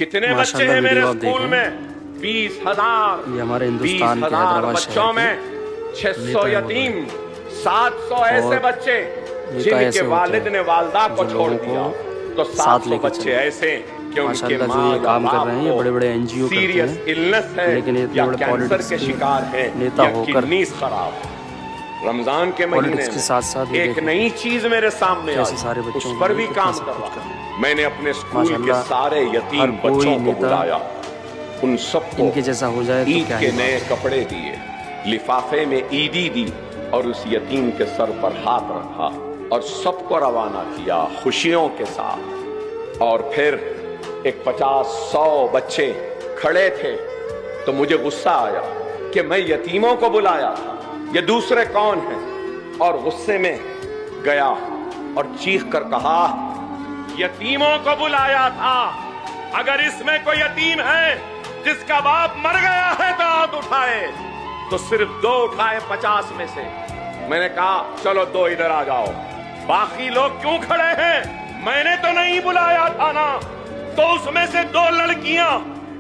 कितने बच्चे हैं मेरे स्कूल में? 20,000। ये हमारे हिंदुस्तान के 20,000 हैदराबाद बच्चों में 600 यतीम, 700 ऐसे बच्चे जिनके वालिद ने वालदा को छोड़ दिया, तो 700 बच्चे ऐसे कि उनके माँ जो ये काम कर रहे हैं ये बड़े बड़े एनजीओ सीरियस इलनेस है, लेकिन ये या बड़े कैंसर के शिकार हैं, नेता या होकर किडनीज खराब है। रमजान के महीने के साथ साथ में एक नई चीज मेरे सामने आई, सारे उस पर भी काम कर रहा हूं। मैंने अपने स्कूल के सारे यतीम बच्चों को बुलाया, उन सबको इनके जैसा हो जाए तो ईद क्या के नए कपड़े दिए, लिफाफे में ईदी दी और उस यतीम के सर पर हाथ रखा और सबको रवाना किया खुशियों के साथ। और फिर एक 50-100 बच्चे खड़े थे, तो मुझे गुस्सा आया कि मैं यतीमों को बुलाया था, ये दूसरे कौन हैं? और गुस्से में गया और चीख कर कहा, यतीमों को बुलाया था, अगर इसमें कोई यतीम है जिसका बाप मर गया है तो हाथ उठाए। तो सिर्फ 2 उठाए 50 में से। मैंने कहा चलो 2 इधर आ जाओ, बाकी लोग क्यों खड़े हैं? मैंने तो नहीं बुलाया था ना। तो उसमें से 2 लड़कियां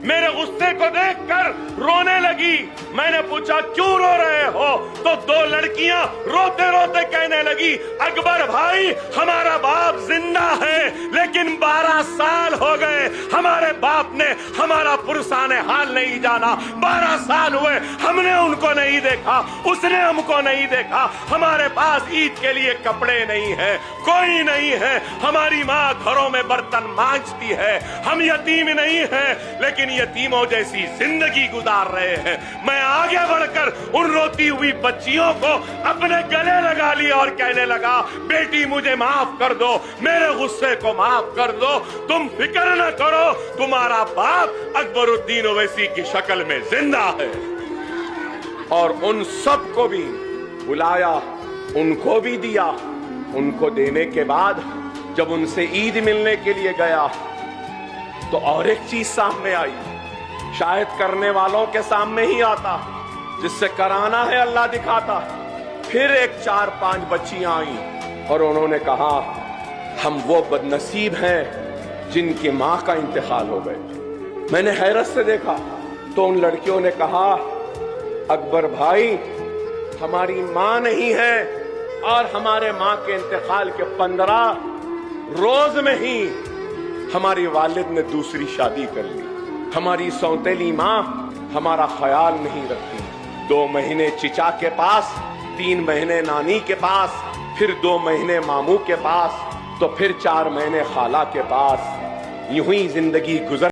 मेरे गुस्से को देखकर रोने लगी। मैंने पूछा क्यों रो रहे हो? तो 2 लड़कियां रोते रोते कहने लगी, अकबर भाई हमारा बाप जिंदा है लेकिन 12 साल हो गए, हमारे बाप ने हमारा पुरसाने हाल नहीं जाना, 12 साल हुए हमने उनको नहीं देखा, उसने हमको नहीं देखा, हमारे पास ईद के लिए कपड़े नहीं है, कोई नहीं है, हमारी माँ घरों में बर्तन मांजती है, हम यतीम नहीं है लेकिन यतीमों जैसी जिंदगी गुजार रहे हैं। मैं आगे बढ़कर उन रोती हुई बच्चियों को अपने गले लगा लिया और कहने लगा, बेटी मुझे माफ कर दो, मेरे गुस्से को माफ कर दो, तुम फिक्र न करो, तुम्हारा बाप अकबरुद्दीन ओवैसी की शक्ल में जिंदा है। और उन सब को भी बुलाया, उनको भी दिया। उनको देने के बाद जब उनसे ईद मिलने के लिए गया तो और एक चीज सामने आई, शायद करने वालों के सामने ही आता, जिससे कराना है अल्लाह दिखाता। फिर एक 4-5 बच्चियां आई और उन्होंने कहा, हम वो बदनसीब हैं जिनकी मां का इंतकाल हो गए। मैंने हैरत से देखा तो उन लड़कियों ने कहा, अकबर भाई हमारी मां नहीं है और हमारे मां के इंतकाल के 15 रोज में ही हमारी वालिद ने दूसरी शादी कर ली। हमारी सौतेली माँ हमारा ख्याल नहीं रखती। 2 महीने चिचा के पास, 3 महीने नानी के पास, फिर 2 महीने मामू के पास, तो फिर 4 महीने खाला के पास। यूं ही जिंदगी गुजर